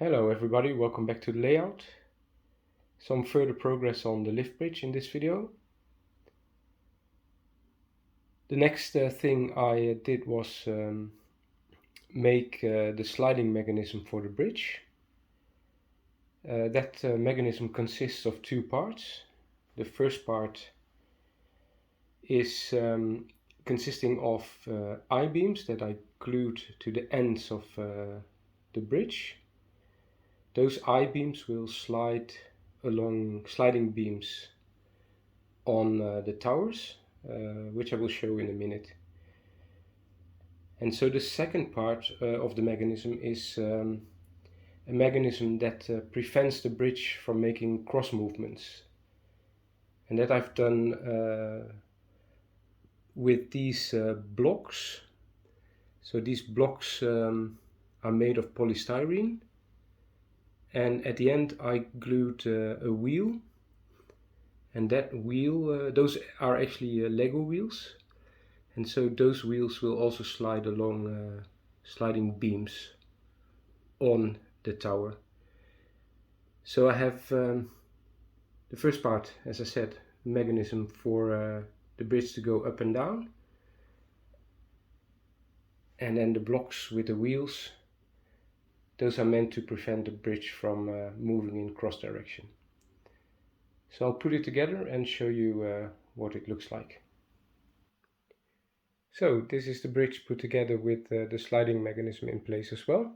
Hello everybody, welcome back to the layout. Some further progress on the lift bridge in this video. The next thing I did was make the sliding mechanism for the bridge. That mechanism consists of two parts. The first part is consisting of I-beams that I glued to the ends of the bridge. Those I-beams will slide along sliding beams on the towers, which I will show in a minute. And so the second part of the mechanism is a mechanism that prevents the bridge from making cross movements. And that I've done with these blocks. So these blocks are made of polystyrene. And at the end I glued a wheel, and that wheel, those are actually Lego wheels, and so those wheels will also slide along sliding beams on the tower. So I have the first part, as I said, mechanism for the bridge to go up and down, and then the blocks with the wheels. Those are meant to prevent the bridge from moving in cross direction. So I'll put it together and show you what it looks like. So this is the bridge put together with the sliding mechanism in place as well.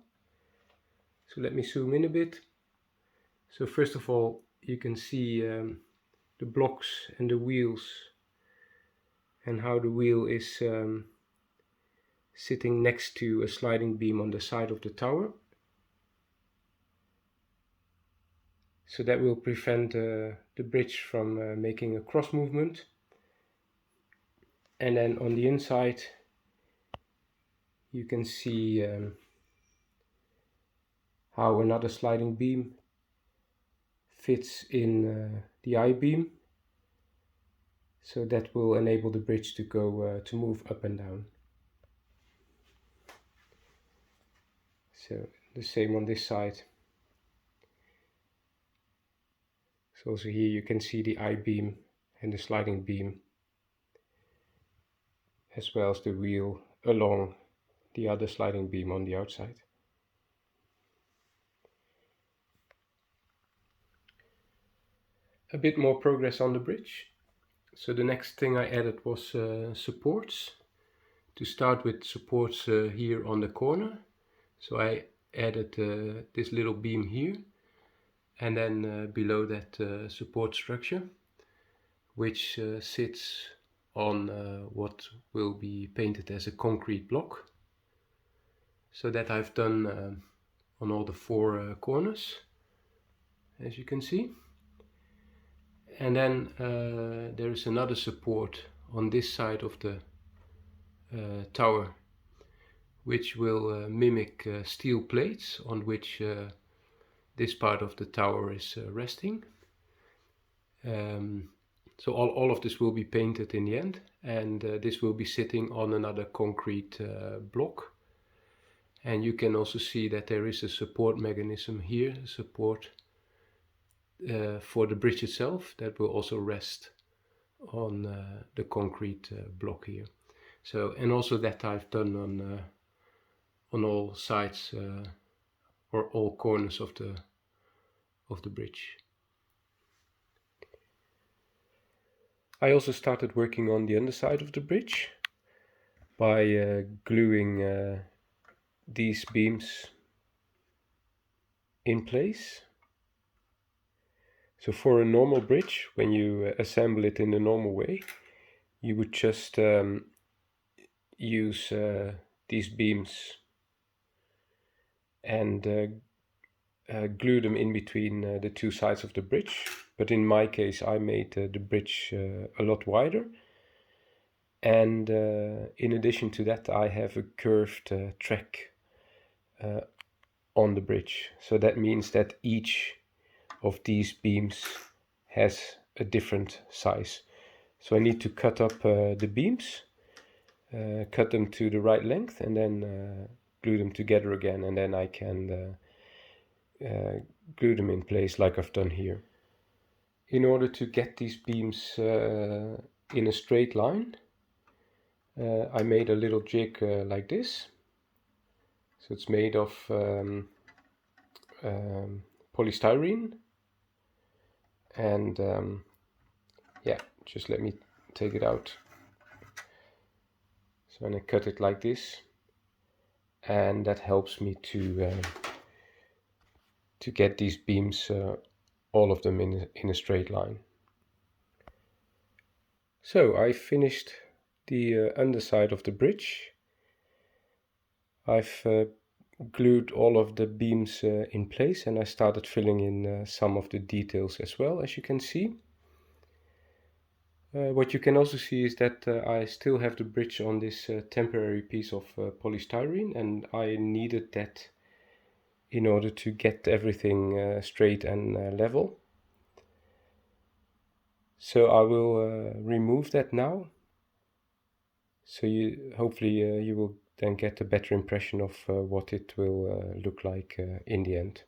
So let me zoom in a bit. So first of all, you can see the blocks and the wheels, and how the wheel is sitting next to a sliding beam on the side of the tower. So that will prevent the bridge from making a cross movement. And then on the inside you can see how another sliding beam fits in the I-beam. So that will enable the bridge to go to move up and down. So the same on this side. So also here you can see the I-beam and the sliding beam, as well as the wheel along the other sliding beam on the outside. A bit more progress on the bridge. So the next thing I added was supports. To start with, supports here on the corner. So I added this little beam here, and then below that support structure, which sits on what will be painted as a concrete block. So that I've done on all the four corners, as you can see. And then there is another support on this side of the tower, which will mimic steel plates on which this part of the tower is resting. So all of this will be painted in the end, and this will be sitting on another concrete block. And you can also see that there is a support mechanism here, support for the bridge itself, that will also rest on the concrete block here. So, and also that I've done on all sides or all corners of the bridge. I also started working on the underside of the bridge by gluing these beams in place. So for a normal bridge, when you assemble it in the normal way, you would just use these beams and glue them in between the two sides of the bridge. But in my case, I made the bridge a lot wider, and in addition to that, I have a curved track on the bridge. So that means that each of these beams has a different size. So I need to cut up the beams, cut them to the right length, and then glue them together again, and then I can glue them in place like I've done here. In order to get these beams in a straight line, I made a little jig like this. So it's made of polystyrene, and yeah, just let me take it out. So I'm going to cut it like this, and that helps me to get these beams, all of them in a straight line. So I finished the underside of the bridge. I've glued all of the beams in place, and I started filling in some of the details as well, as you can see. What you can also see is that I still have the bridge on this temporary piece of polystyrene, and I needed that in order to get everything straight and level. So I will remove that now. So hopefully you will then get a better impression of what it will look like in the end.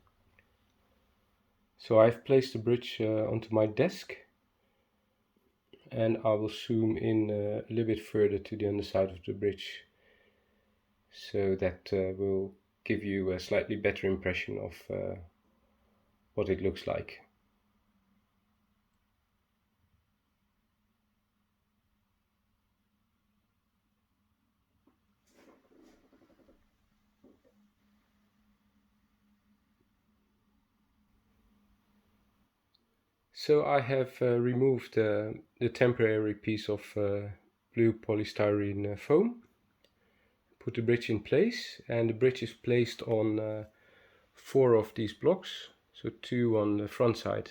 So I've placed the bridge onto my desk, and I will zoom in a little bit further to the underside of the bridge, so that will give you a slightly better impression of what it looks like. So I have removed the temporary piece of blue polystyrene foam, put the bridge in place, and the bridge is placed on 4 of these blocks, so 2 on the front side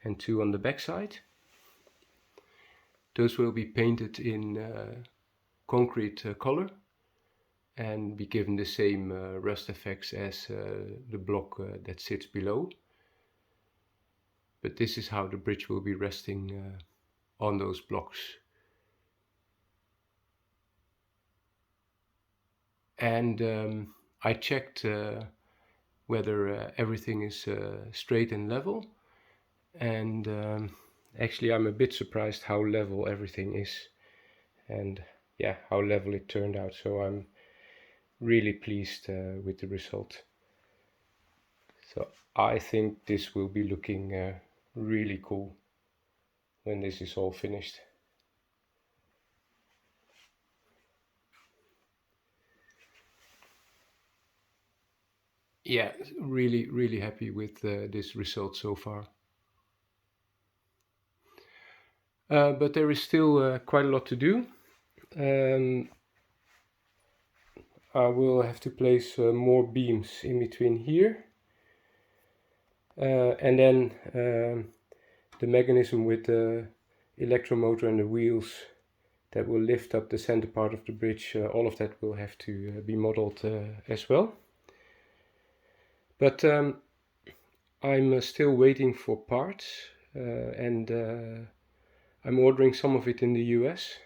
and 2 on the back side. Those will be painted in concrete color and be given the same rust effects as the block that sits below. But this is how the bridge will be resting on those blocks. And I checked whether everything is straight and level, and actually I'm a bit surprised how level everything is, and yeah, how level it turned out. So I'm really pleased with the result. So I think this will be looking really cool when this is all finished. Yeah, really happy with this result so far. But there is still quite a lot to do. I will have to place more beams in between here, and then the mechanism with the electromotor and the wheels that will lift up the center part of the bridge, all of that will have to be modeled as well. But I'm still waiting for parts, and I'm ordering some of it in the US,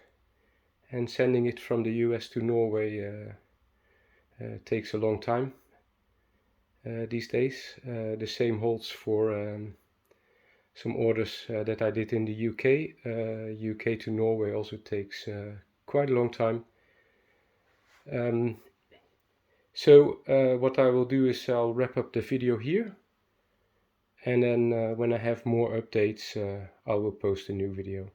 and sending it from the US to Norway takes a long time these days. The same holds for some orders that I did in the UK. UK to Norway also takes quite a long time. So what I will do is I'll wrap up the video here, and then when I have more updates I will post a new video.